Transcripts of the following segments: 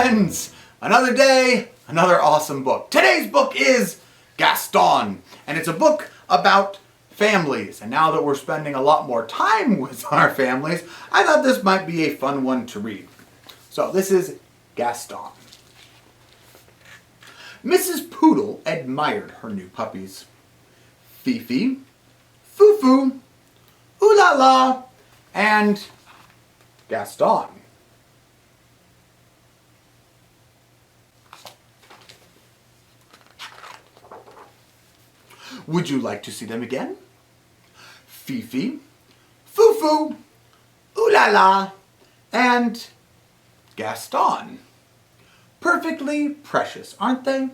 friends! Another day, another awesome book. Today's book is Gaston, and it's a book about families. And now that we're spending a lot more time with our families, I thought this might be a fun one to read. So this is Gaston. Mrs. Poodle admired her new puppies. Fifi, Fufu, Ooh La La, and Gaston. Would you like to see them again? Fifi, Fufu, Ooh La La, and Gaston. Perfectly precious, aren't they?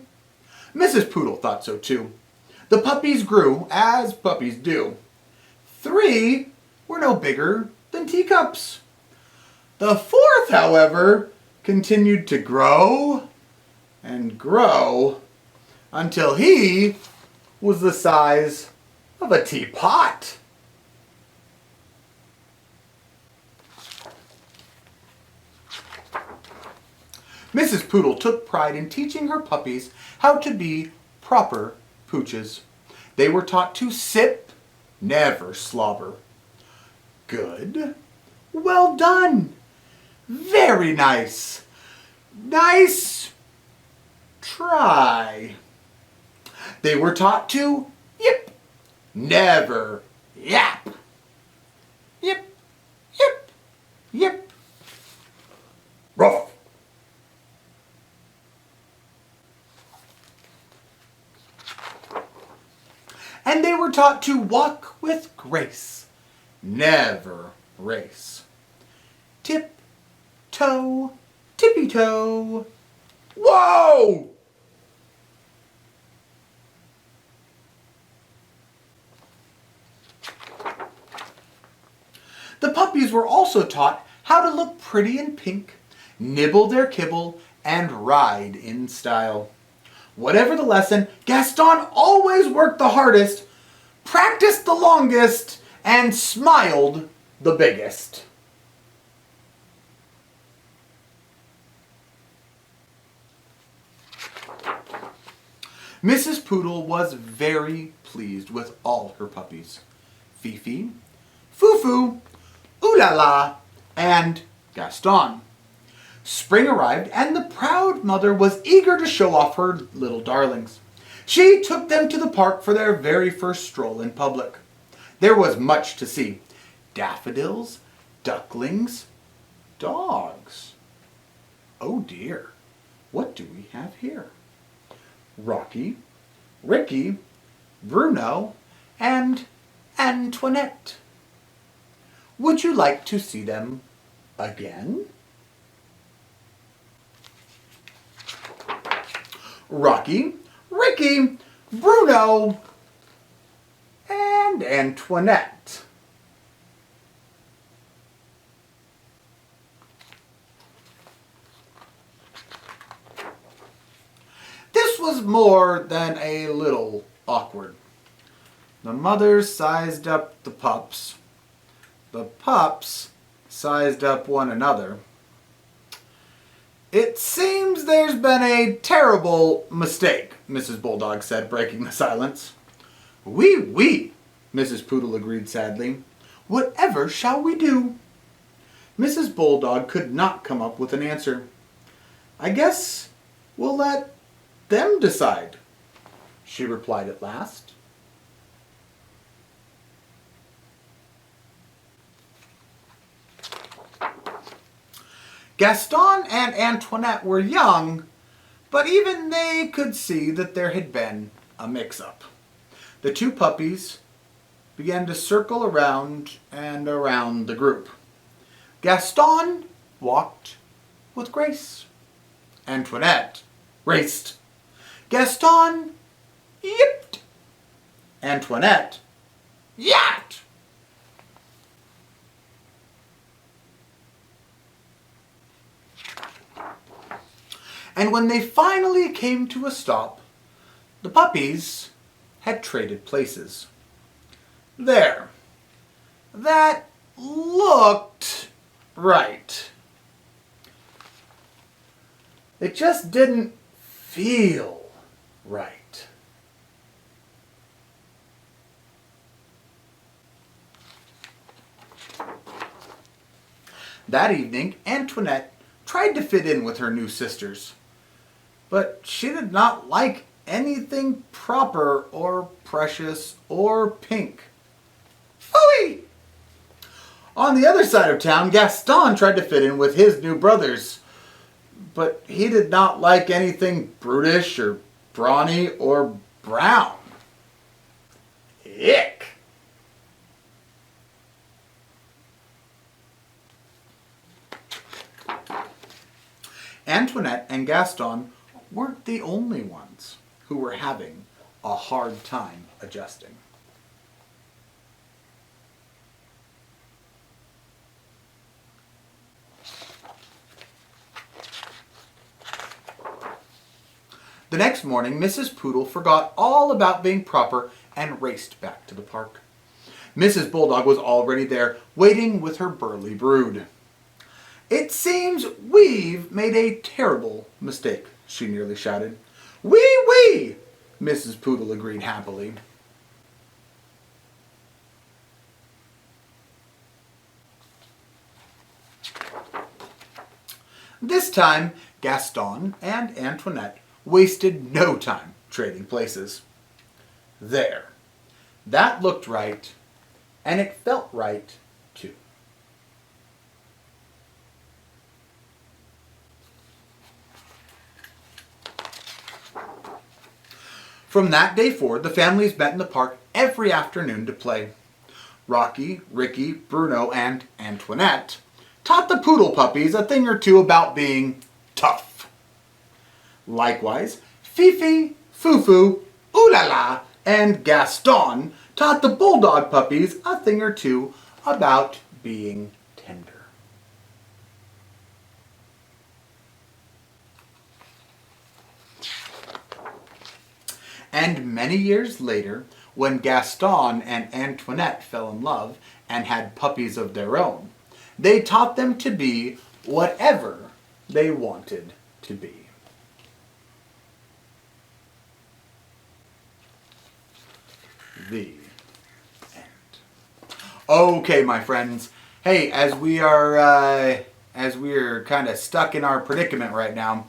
Mrs. Poodle thought so too. The puppies grew, as puppies do. 3 were no bigger than teacups. The 4th, however, continued to grow and grow until he was the size of a teapot. Mrs. Poodle took pride in teaching her puppies how to be proper pooches. They were taught to sip, never slobber. Good. Well done. Very nice. Nice try. They were taught to yip, never yap. Yip, yip, yip. Ruff. And they were taught to walk with grace, never race. Tip, toe, tippy toe. Whoa! The puppies were also taught how to look pretty in pink, nibble their kibble, and ride in style. Whatever the lesson, Gaston always worked the hardest, practiced the longest, and smiled the biggest. Mrs. Poodle was very pleased with all her puppies. Fifi, Fufu, Ooh La La, and Gaston. Spring arrived, and the proud mother was eager to show off her little darlings. She took them to the park for their very first stroll in public. There was much to see. Daffodils, ducklings, dogs. Oh dear, what do we have here? Rocky, Ricky, Bruno, and Antoinette. Would you like to see them again? Rocky, Ricky, Bruno, and Antoinette. This was more than a little awkward. The mothers sized up the pups. The pups sized up one another. It seems there's been a terrible mistake, Mrs. Bulldog said, breaking the silence. Oui, oui, Mrs. Poodle agreed sadly. Whatever shall we do? Mrs. Bulldog could not come up with an answer. I guess we'll let them decide, she replied at last. Gaston and Antoinette were young, but even they could see that there had been a mix-up. The 2 puppies began to circle around and around the group. Gaston walked with grace. Antoinette raced. Gaston yipped. Antoinette yapped. And when they finally came to a stop, the puppies had traded places. There. That looked right. It just didn't feel right. That evening, Antoinette tried to fit in with her new sisters, but she did not like anything proper or precious or pink. Phooey! On the other side of town, Gaston tried to fit in with his new brothers, but he did not like anything brutish or brawny or brown. Ick! Antoinette and Gaston weren't the only ones who were having a hard time adjusting. The next morning, Mrs. Poodle forgot all about being proper and raced back to the park. Mrs. Bulldog was already there, waiting with her burly brood. "It seems we've made a terrible mistake," she nearly shouted. "Wee wee!" Mrs. Poodle agreed happily. This time, Gaston and Antoinette wasted no time trading places. There. That looked right, and it felt right, too. From that day forward, the families met in the park every afternoon to play. Rocky, Ricky, Bruno, and Antoinette taught the poodle puppies a thing or two about being tough. Likewise, Fifi, Fufu, Oolala, and Gaston taught the bulldog puppies a thing or two about being tender. And many years later, when Gaston and Antoinette fell in love and had puppies of their own, they taught them to be whatever they wanted to be. The end. Okay, my friends. Hey, as we are kind of stuck in our predicament right now,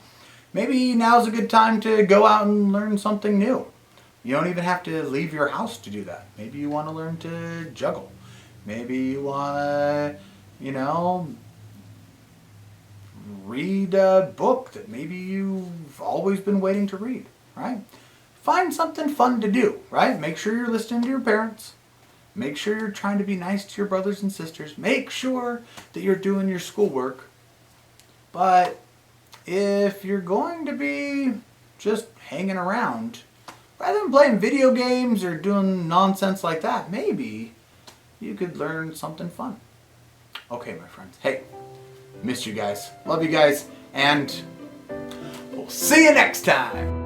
maybe now's a good time to go out and learn something new. You don't even have to leave your house to do that. Maybe you want to learn to juggle. Maybe you want to, read a book that maybe you've always been waiting to read, right? Find something fun to do, right? Make sure you're listening to your parents. Make sure you're trying to be nice to your brothers and sisters. Make sure that you're doing your schoolwork. But if you're going to be just hanging around, rather than playing video games or doing nonsense like that, maybe you could learn something fun. Okay, my friends. Hey, missed you guys. Love you guys. And we'll see you next time.